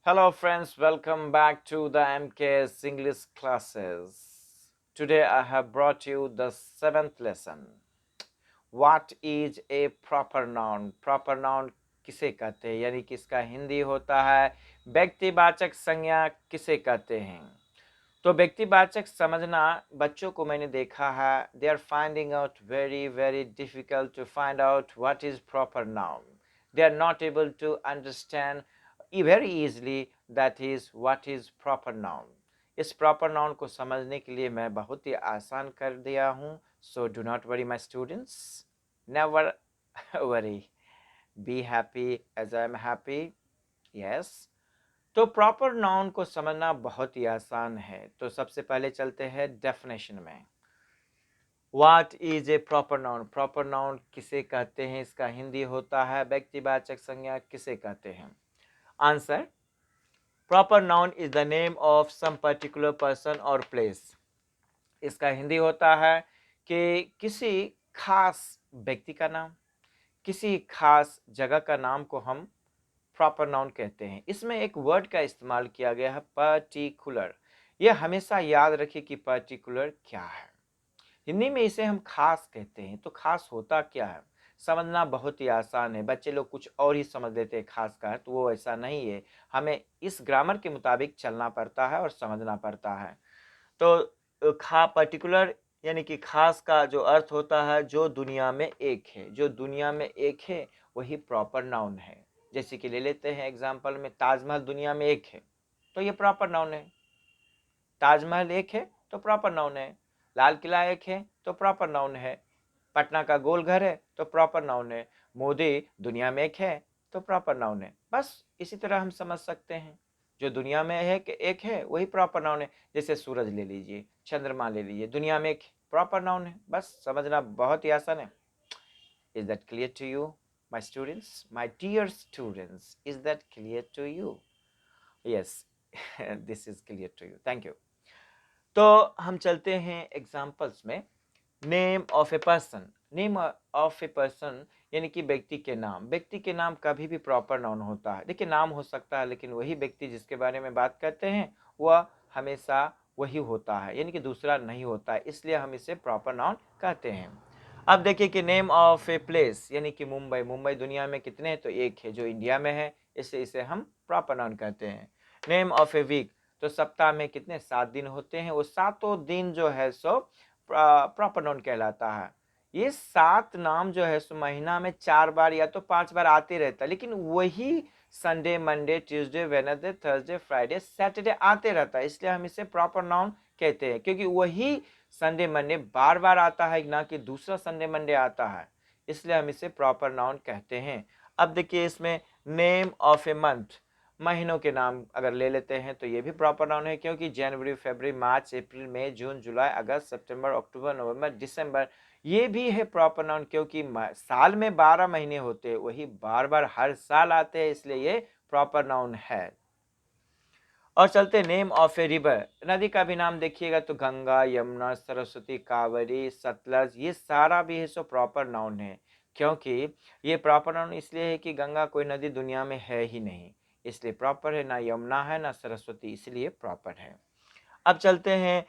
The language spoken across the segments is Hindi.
Hello, friends. Welcome back to the MKS English classes. Today, I have brought you the seventh lesson. What is a proper noun? Proper noun किसे कहते हैं, यानी कि इसका हिंदी होता है व्यक्तिवाचक संज्ञा किसे कहते हैं। तो व्यक्तिवाचक समझना बच्चों को मैंने देखा है, they are finding out very very difficult to find out what is proper noun. They are not able to understand very easily that is what is proper noun. इस proper noun को समझने के लिए मैं बहुत ही आसान कर दिया हूँ. So do not worry my students. Never worry. Be happy as I am happy. Yes. तो प्रॉपर नाउन को समझना बहुत ही आसान है. तो सबसे पहले चलते हैं डेफिनेशन में. What is a proper noun? Proper noun किसे कहते हैं, इसका हिंदी होता है व्यक्तिवाचक संज्ञा किसे कहते हैं. Answer: proper noun is the name of some particular person और प्लेस. इसका हिंदी होता है कि किसी खास व्यक्ति का नाम, किसी खास जगह का नाम को हम प्रॉपर नाउन कहते हैं. इसमें एक वर्ड का इस्तेमाल किया गया है, पर्टिकुलर. यह हमेशा याद रखिए कि पर्टिकुलर क्या है. हिंदी में इसे हम खास कहते हैं. तो खास होता क्या है, समझना बहुत ही आसान है. बच्चे लोग कुछ और ही समझ लेते हैं खास का है, तो वो ऐसा नहीं है. हमें इस ग्रामर के मुताबिक चलना पड़ता है और समझना पड़ता है. तो खा पर्टिकुलर यानी कि खास का जो अर्थ होता है जो दुनिया में एक है. जो दुनिया में एक है वही प्रॉपर नाउन है. जैसे कि ले लेते हैं एग्जाम्पल में, ताजमहल दुनिया में एक है तो ये प्रॉपर नाउन है. ताजमहल एक है तो प्रॉपर नाउन है. लाल किला एक है तो प्रॉपर नाउन है. पटना का गोल घर है तो प्रॉपर नाउन है. मोदी दुनिया में एक है तो प्रॉपर नाउन है. बस इसी तरह हम समझ सकते हैं. जो दुनिया में है कि एक है वही प्रॉपर नाउन है. जैसे सूरज ले लीजिए, चंद्रमा ले लीजिए, दुनिया में एक प्रॉपर नाउन है. बस समझना बहुत ही आसान है. Is that clear to you my students, my dear students? Is that clear to you? Yes, this is clear to you. Thank you. तो हम चलते हैं एग्जाम्पल्स में. Name of a person. Name of a person यानी कि व्यक्ति के नाम. व्यक्ति के नाम कभी भी प्रॉपर नाउन होता है. देखिए, नाम हो सकता है लेकिन वही व्यक्ति जिसके बारे में बात करते हैं वह हमेशा वही होता है, यानी कि दूसरा नहीं होता है. इसलिए हम इसे प्रॉपर नाउन कहते हैं. अब देखिए कि नेम ऑफ ए प्लेस यानी कि मुंबई. मुंबई दुनिया में कितने हैं, तो एक है जो इंडिया में है, इसलिए इसे हम प्रॉपर नाउन कहते हैं. Name of a week. तो सप्ताह में कितने 7 दिन होते हैं, वो सातों दिन जो है सो प्रॉपर नाउन कहलाता है. ये 7 नाम जो है सो महीना में 4 बार या तो 5 बार आते रहता है, लेकिन वही Sunday, Monday, Tuesday, Wednesday, Thursday, Friday, Saturday आते रहता है. इसलिए हम इसे प्रॉपर नाउन कहते हैं, क्योंकि वही संडे मंडे बार बार आता है, ना कि दूसरा संडे मंडे आता है. इसलिए हम इसे प्रॉपर नाउन कहते हैं. अब देखिए इसमें नेम ऑफ ए मंथ. महीनों के नाम अगर ले लेते हैं तो ये भी प्रॉपर नाउन है, क्योंकि जनवरी, फरवरी, मार्च, अप्रैल, मई, जून, जुलाई, अगस्त, सितंबर, अक्टूबर, नवंबर, दिसंबर, ये भी है प्रॉपर नाउन. क्योंकि साल में 12 महीने होते हैं, वही बार बार हर साल आते हैं, इसलिए ये प्रॉपर नाउन है. और चलते नेम ऑफ ए रिवर. नदी का भी नाम देखिएगा तो गंगा, यमुना, सरस्वती, कावेरी, सतलज, ये सारा भी है सो प्रॉपर नाउन है. क्योंकि ये प्रॉपर नाउन इसलिए है कि गंगा कोई नदी दुनिया में है ही नहीं, इसलिए प्रॉपर है. ना यमुना है ना सरस्वती, इसलिए प्रॉपर है. अब चलते हैं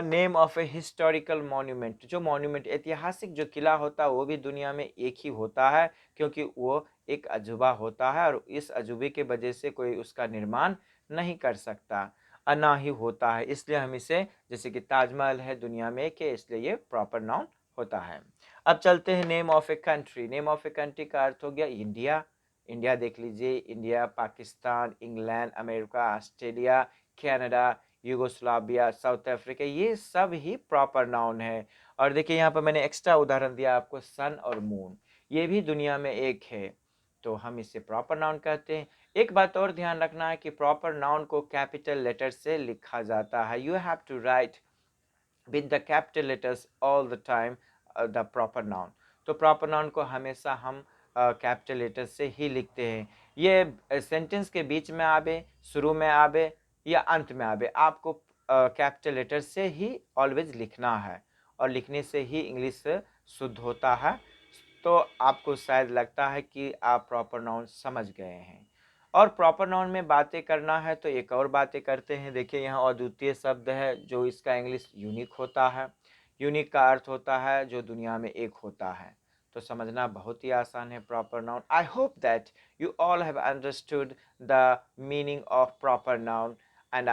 name of a historical monument. जो मॉन्यूमेंट ऐतिहासिक जो किला होता है वो भी दुनिया में एक ही होता है, क्योंकि वो एक अजूबा होता है और इस अजूबे के वजह से कोई उसका निर्माण नहीं कर सकता, ना ही होता है. इसलिए हम इसे, जैसे कि ताजमहल है दुनिया में एक है, इसलिए ये प्रॉपर नाउन होता है. अब चलते हैं name of a country. Name of a country का अर्थ हो गया इंडिया. इंडिया देख लीजिए, India, Pakistan, England, America, Australia, Canada, Yugoslavia, south Africa, ये सब ही प्रॉपर नाउन है. और देखिए यहाँ पर मैंने एक्स्ट्रा उदाहरण दिया आपको, सन और मून, ये भी दुनिया में एक है, तो हम इसे प्रॉपर नाउन कहते हैं. एक बात और ध्यान रखना है कि प्रॉपर नाउन को कैपिटल लेटर से लिखा जाता है. You have to write with the capital letters all the time the proper noun. तो प्रॉपर नाउन को हमेशा हम कैपिटल लेटर से ही लिखते हैं. ये सेंटेंस के बीच में आवे, शुरू में आवे या अंत में आवे, आपको कैपिटल लेटर से ही ऑलवेज लिखना है, और लिखने से ही इंग्लिश शुद्ध होता है. तो आपको शायद लगता है कि आप प्रॉपर नाउन समझ गए हैं. और प्रॉपर नाउन में बातें करना है तो एक और बातें करते हैं। देखिए यहाँ अद्वितीय शब्द है जो इसका इंग्लिश यूनिक होता है। यूनिक का अर्थ होता है जो दुनिया में एक होता है। तो समझना बहुत ही आसान है proper noun. I hope that you all have understood the meaning of proper noun, and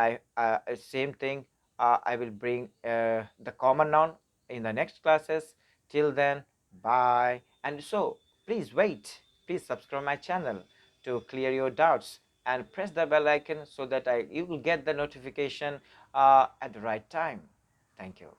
same thing, I will bring the common noun in the next classes. Till then, bye. And so please wait, please subscribe my channel to clear your doubts and press the bell icon so that you will get the notification at the right time. Thank you.